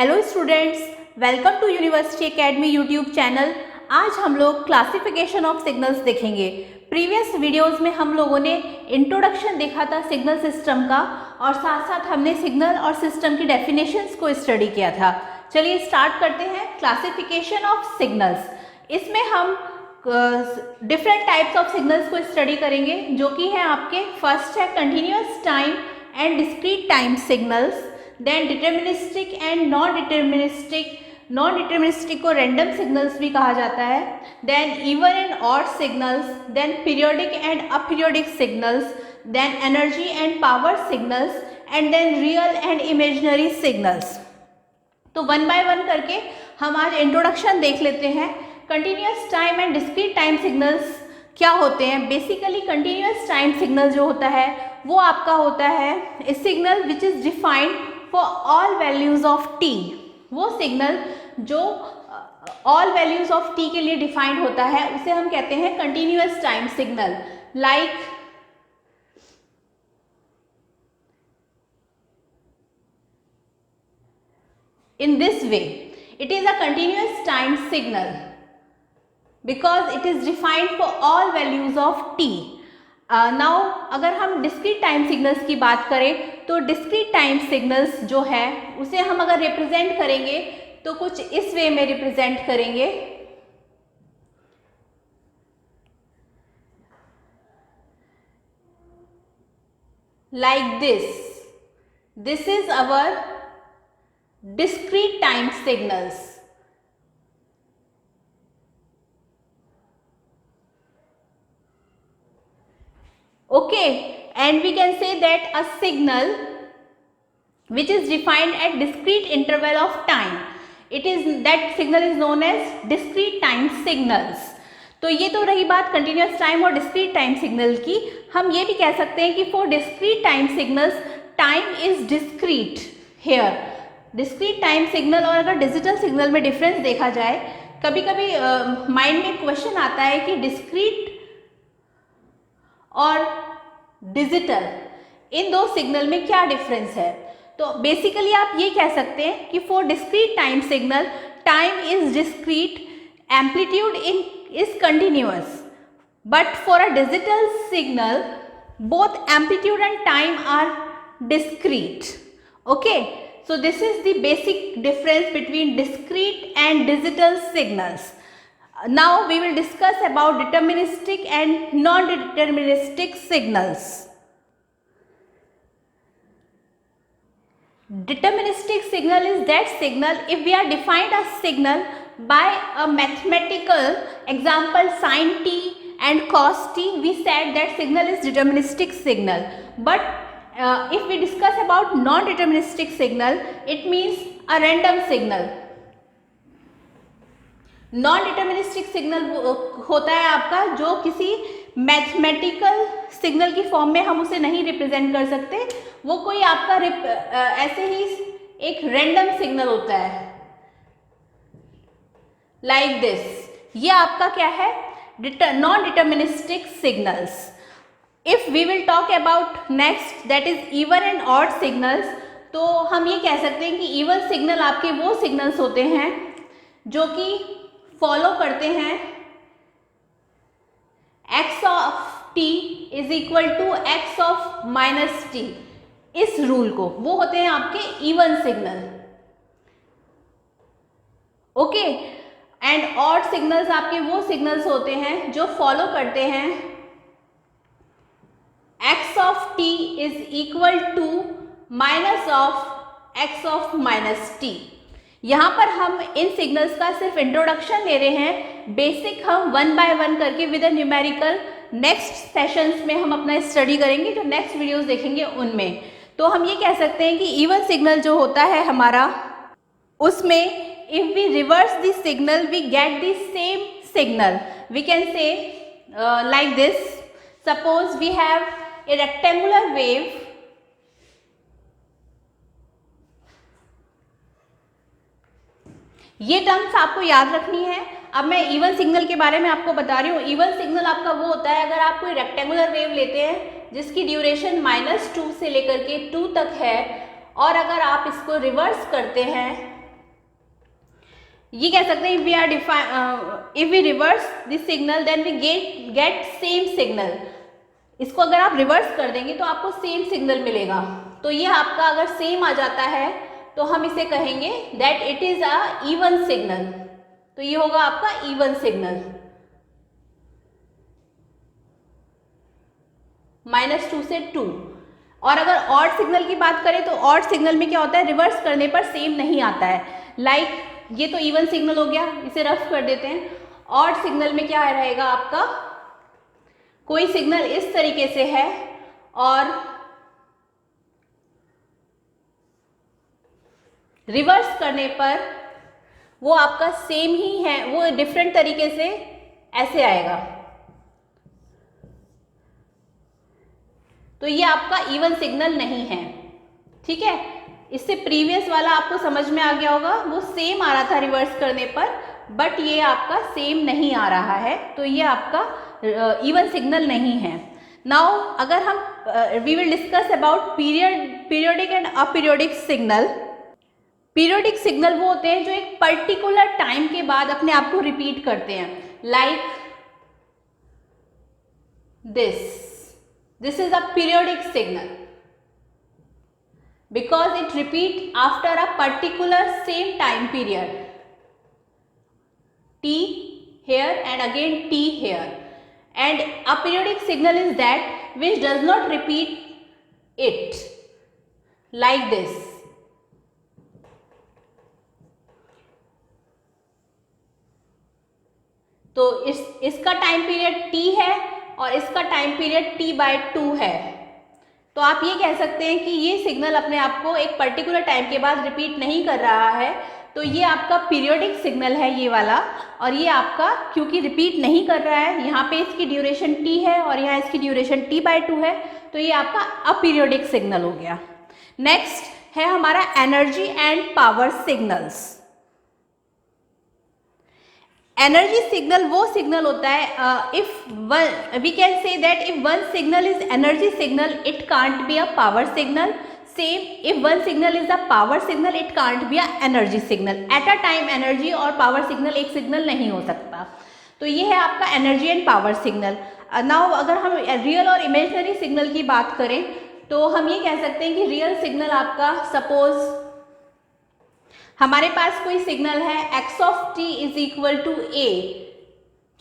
Hello students, welcome to university academy YouTube channel. आज हम लोग क्लासिफिकेशन ऑफ सिग्नल्स देखेंगे। प्रीवियस वीडियोस में हम लोगों ने इंट्रोडक्शन देखा था सिग्नल सिस्टम का और साथ साथ हमने सिग्नल और सिस्टम की डेफिनेशंस को स्टडी किया था। चलिए स्टार्ट करते हैं क्लासिफिकेशन ऑफ सिग्नल्स। इसमें हम डिफरेंट टाइप्स ऑफ सिग्नल्स को स्टडी करेंगे, जो कि है आपके फर्स्ट है continuous time and discrete time signals, then deterministic and non deterministic को रैंडम सिग्नल्स भी कहा जाता है, then even and odd signals, then periodic and aperiodic signals, then energy and power signals and then real and imaginary signals. तो one by one करके हम आज introduction देख लेते हैं। Continuous time and discrete time signals क्या होते हैं? बेसिकली कंटिन्यूअस टाइम सिग्नल जो होता है वो आपका होता है a signal which is defined for all values of T. वो सिग्नल जो ऑल वैल्यूज ऑफ टी के लिए डिफाइंड होता है उसे हम कहते हैं continuous time signal. Like in this way it is a continuous time signal because it is defined for all values of t. Now अगर हम discrete time signals की बात करें तो discrete time signals जो है उसे हम अगर represent करेंगे तो कुछ इस वे में represent करेंगे। Like this is our discrete time signals. Okay, and we can say that a signal which is defined at discrete interval of time, that signal is known as discrete time signals. तो ये तो रही बात continuous time और discrete time signal की। हम ये भी कह सकते हैं कि for discrete time signals time is discrete here. Discrete time signal और अगर डिजिटल सिग्नल में डिफरेंस देखा जाए, कभी कभी माइंड में क्वेश्चन आता है कि डिस्क्रीट और डिजिटल इन दो सिग्नल में क्या डिफरेंस है। तो बेसिकली आप ये कह सकते हैं कि for discrete time signal time is discrete, amplitude is continuous, but for a digital signal both amplitude and time are discrete. Okay, so this is the basic difference between discrete and digital signals. Now we will discuss about deterministic and non-deterministic signals. Deterministic signal is that signal if we are defined a signal by a mathematical example sin t and cos t, we said that signal is deterministic signal. But if we discuss about non-deterministic signal, it means a random signal. Non-deterministic signal होता है आपका जो किसी mathematical signal की form में हम उसे नहीं रिप्रेजेंट कर सकते, वो कोई आपका ऐसे ही एक रैंडम सिग्नल होता है। लाइक दिस, ये आपका क्या है? Non deterministic signals. If we will talk about next that is even and odd signals, तो हम ये कह सकते हैं कि इवन सिग्नल आपके वो सिग्नल्स होते हैं जो कि फॉलो करते हैं x of t is equal to x of minus t, इस रूल को, वो होते हैं आपके even signal. Okay, and odd signals आपके वो सिग्नल्स होते हैं जो फॉलो करते हैं x of t is equal to minus of x of minus t। यहाँ पर हम इन सिग्नल्स का सिर्फ इंट्रोडक्शन ले रहे हैं, बेसिक हम वन बाय वन करके with a numerical next sessions में हम अपना स्टडी करेंगे, जो नेक्स्ट वीडियोस देखेंगे उनमें। तो हम ये कह सकते हैं कि इवन सिग्नल जो होता है हमारा, उसमें if we reverse the signal we get the same signal. We can say like this, suppose we have a rectangular wave, ये टर्म्स आपको याद रखनी है। अब मैं इवन सिग्नल के बारे में आपको बता रही हूँ। इवन सिग्नल आपका वो होता है अगर आप कोई रेक्टेंगुलर वेव लेते हैं जिसकी ड्यूरेशन -2 से लेकर के 2 तक है, और अगर आप इसको रिवर्स करते हैं ये कह सकते हैं if we reverse this signal then we get same signal. इसको अगर आप रिवर्स कर देंगे तो आपको सेम सिग्नल मिलेगा। तो ये आपका अगर सेम आ जाता है तो हम इसे कहेंगे that it is a even signal. तो ये होगा आपका इवन सिग्नल। -2 से 2। और अगर ऑड सिग्नल की बात करें तो ऑड सिग्नल में क्या होता है, रिवर्स करने पर सेम नहीं आता है। लाइक ये तो इवन सिग्नल हो गया, इसे रफ कर देते हैं। ऑड सिग्नल में क्या रहेगा आपका, कोई सिग्नल इस तरीके से है और रिवर्स करने पर वो आपका सेम ही है, वो डिफरेंट तरीके से ऐसे आएगा। तो ये आपका इवन सिग्नल नहीं है। ठीक है, इससे प्रीवियस वाला आपको समझ में आ गया होगा, वो सेम आ रहा था रिवर्स करने पर, बट ये आपका सेम नहीं आ रहा है, तो ये आपका इवन सिग्नल नहीं है। नाउ अगर हम we will discuss about periodic and aperiodic signal. Periodic signal वो होते हैं जो एक पर्टिकुलर टाइम के बाद अपने आप को रिपीट करते हैं। Like this is a periodic signal because it repeat after a particular same time period, t here and again t here. And a periodic signal is that which does not repeat it like this. तो इसका time period t है और इसका time period t/2 है। तो आप ये कह सकते हैं कि ये सिग्नल अपने आप को एक पर्टिकुलर टाइम के बाद रिपीट नहीं कर रहा है, तो ये आपका पीरियोडिक सिग्नल है ये वाला। और ये आपका क्योंकि रिपीट नहीं कर रहा है, यहाँ पे इसकी ड्यूरेशन t है और यहाँ इसकी ड्यूरेशन t/2 है, तो ये आपका अपीरियोडिक सिग्नल हो गया। नेक्स्ट है हमारा energy and power signals. Energy signal वो सिग्नल होता है if one we can say that if one signal is energy signal it can't be a power signal. Same if one signal is a power signal it can't be a energy signal. At a time energy और power signal एक signal नहीं हो सकता। तो ये है आपका energy and power signal. Now अगर हम रियल और इमेजिनरी सिग्नल की बात करें तो हम ये कह सकते हैं कि रियल सिग्नल आपका, सपोज हमारे पास कोई सिग्नल है x of t is equal to a,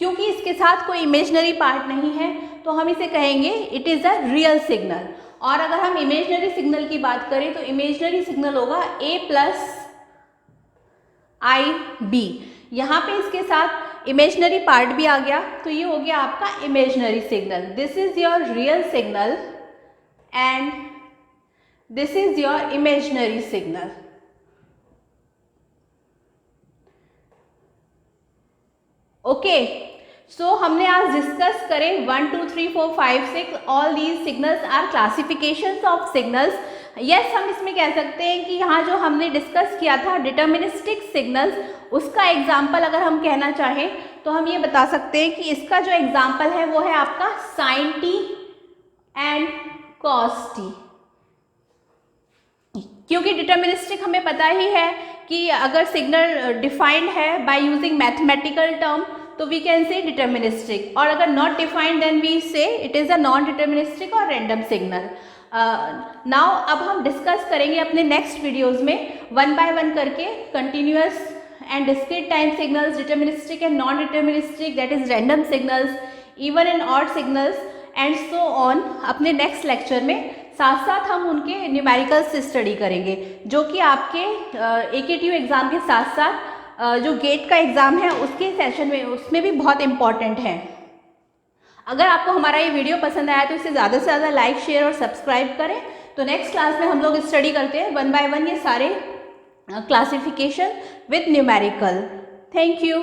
क्योंकि इसके साथ कोई इमेजनरी पार्ट नहीं है तो हम इसे कहेंगे it is a real signal. और अगर हम इमेजनरी सिग्नल की बात करें तो इमेजनरी सिग्नल होगा a प्लस ib। यहाँ पे इसके साथ इमेजनरी पार्ट भी आ गया, तो ये हो गया आपका imaginary signal. This is your real signal and this is your imaginary signal. Okay, so हमने आज डिस्कस करें 1 2 3 4 5 6 all these signals are classifications of signals. Yes, हम इसमें कह सकते हैं कि यहाँ जो हमने डिस्कस किया था डिटर्मिनिस्टिक सिग्नल्स, उसका एग्जाम्पल अगर हम कहना चाहें तो हम ये बता सकते हैं कि इसका जो एग्जाम्पल है वो है आपका sine t and cos t. क्योंकि डिटर्मिनिस्टिक हमें पता ही है कि अगर सिग्नल डिफाइंड है बाय यूजिंग मैथमेटिकल टर्म तो वी कैन से डिटर्मिनिस्टिक, और अगर not defined then we say it is a non deterministic और रैंडम सिग्नल। नाउ अब हम डिस्कस करेंगे अपने नेक्स्ट वीडियोज़ में 1 बाय 1 करके continuous and discrete time signals, deterministic and non deterministic that is random signals, even and odd signals and so on. अपने next lecture में साथ साथ हम उनके न्यूमेरिकल्स स्टडी करेंगे, जो कि आपके AKTU एग्ज़ाम के साथ साथ जो गेट का एग्ज़ाम है उसके सेशन में, उसमें भी बहुत इम्पॉर्टेंट है। अगर आपको हमारा ये वीडियो पसंद आया तो इसे ज़्यादा से ज़्यादा लाइक, शेयर और सब्सक्राइब करें। तो नेक्स्ट क्लास में हम लोग स्टडी करते हैं 1 बाय 1 ये सारे classification with numerical. Thank you.